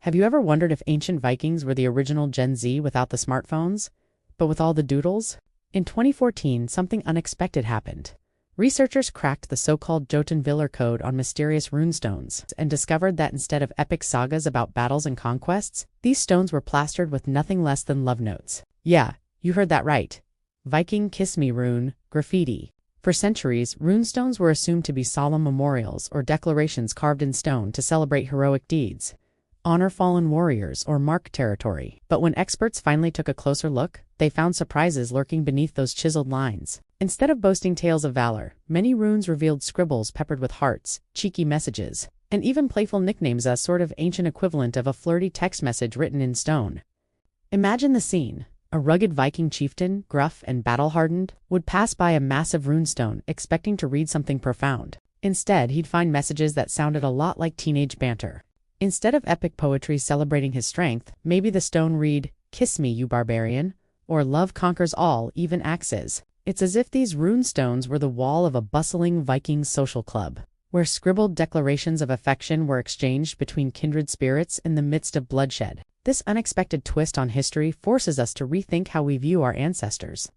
Have you ever wondered if ancient Vikings were the original Gen Z without the smartphones, but with all the doodles? In 2014, something unexpected happened. Researchers cracked the so-called Jotunvillur code on mysterious runestones and discovered that instead of epic sagas about battles and conquests, these stones were plastered with nothing less than love notes. Yeah, you heard that right. Viking kiss me rune, graffiti. For centuries, runestones were assumed to be solemn memorials or declarations carved in stone to celebrate heroic deeds, honor fallen warriors, or mark territory. But when experts finally took a closer look, they found surprises lurking beneath those chiseled lines. Instead of boasting tales of valor, many runes revealed scribbles peppered with hearts, cheeky messages, and even playful nicknames, a sort of ancient equivalent of a flirty text message written in stone. Imagine the scene. A rugged Viking chieftain, gruff and battle-hardened, would pass by a massive runestone expecting to read something profound. Instead, he'd find messages that sounded a lot like teenage banter. Instead of epic poetry celebrating his strength, maybe the stone read, "Kiss me, you barbarian," or "Love conquers all, even axes." It's as if these runestones were the wall of a bustling Viking social club, where scribbled declarations of affection were exchanged between kindred spirits in the midst of bloodshed. This unexpected twist on history forces us to rethink how we view our ancestors.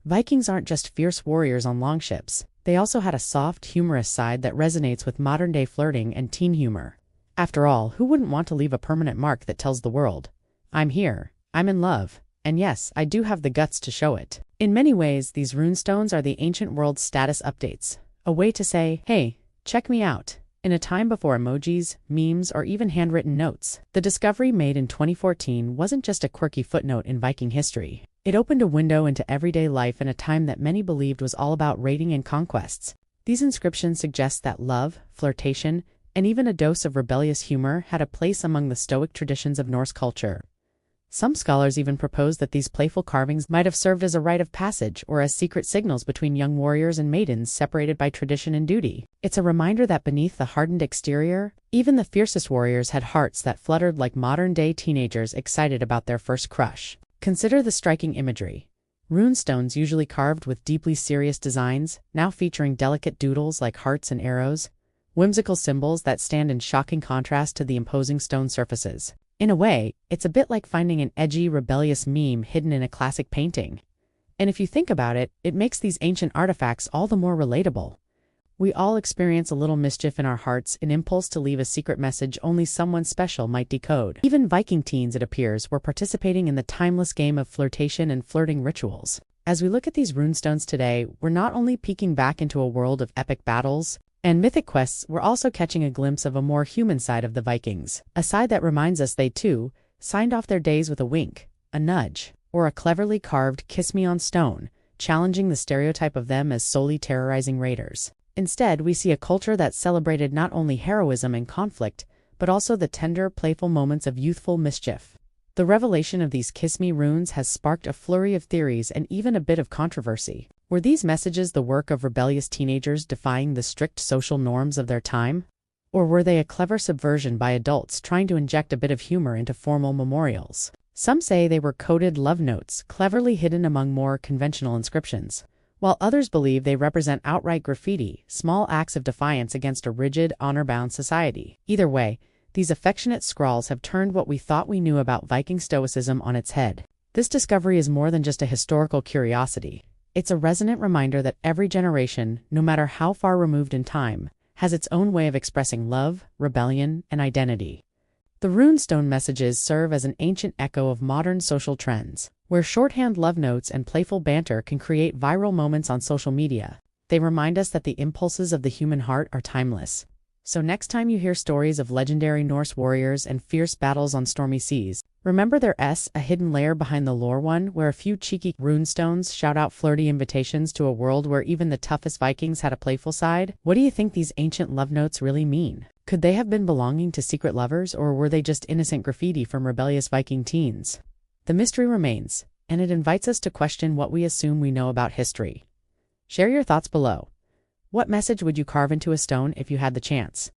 Vikings aren't just fierce warriors on longships. They also had a soft, humorous side that resonates with modern-day flirting and teen humor. After all, who wouldn't want to leave a permanent mark that tells the world, "I'm here, I'm in love, and yes, I do have the guts to show it"? In many ways, these runestones are the ancient world's status updates, a way to say, "Hey, check me out," in a time before emojis, memes, or even handwritten notes. The discovery made in 2014 wasn't just a quirky footnote in Viking history. It opened a window into everyday life in a time that many believed was all about raiding and conquests. These inscriptions suggest that love, flirtation, and even a dose of rebellious humor had a place among the Stoic traditions of Norse culture. Some scholars even propose that these playful carvings might have served as a rite of passage or as secret signals between young warriors and maidens separated by tradition and duty. It's a reminder that beneath the hardened exterior, even the fiercest warriors had hearts that fluttered like modern-day teenagers excited about their first crush. Consider the striking imagery. Runestones, usually carved with deeply serious designs, now featuring delicate doodles like hearts and arrows, whimsical symbols that stand in shocking contrast to the imposing stone surfaces. In a way, it's a bit like finding an edgy, rebellious meme hidden in a classic painting. And if you think about it, it makes these ancient artifacts all the more relatable. We all experience a little mischief in our hearts, an impulse to leave a secret message only someone special might decode. Even Viking teens, it appears, were participating in the timeless game of flirtation and flirting rituals. As we look at these runestones today, we're not only peeking back into a world of epic battles and mythic quests, we're also catching a glimpse of a more human side of the Vikings, a side that reminds us they, too, signed off their days with a wink, a nudge, or a cleverly carved "kiss me" on stone, challenging the stereotype of them as solely terrorizing raiders. Instead, we see a culture that celebrated not only heroism and conflict, but also the tender, playful moments of youthful mischief. The revelation of these kiss me runes has sparked a flurry of theories and even a bit of controversy. Were these messages the work of rebellious teenagers defying the strict social norms of their time? Or were they a clever subversion by adults trying to inject a bit of humor into formal memorials? Some say they were coded love notes, cleverly hidden among more conventional inscriptions, while others believe they represent outright graffiti, small acts of defiance against a rigid, honor-bound society. Either way, these affectionate scrawls have turned what we thought we knew about Viking stoicism on its head. This discovery is more than just a historical curiosity. It's a resonant reminder that every generation, no matter how far removed in time, has its own way of expressing love, rebellion, and identity. The runestone messages serve as an ancient echo of modern social trends, where shorthand love notes and playful banter can create viral moments on social media. They remind us that the impulses of the human heart are timeless. So next time you hear stories of legendary Norse warriors and fierce battles on stormy seas, remember there's a hidden layer behind the lore, one where a few cheeky runestones shout out flirty invitations to a world where even the toughest Vikings had a playful side. What do you think these ancient love notes really mean? Could they have been belonging to secret lovers, or were they just innocent graffiti from rebellious Viking teens? The mystery remains, and it invites us to question what we assume we know about history. Share your thoughts below. What message would you carve into a stone if you had the chance?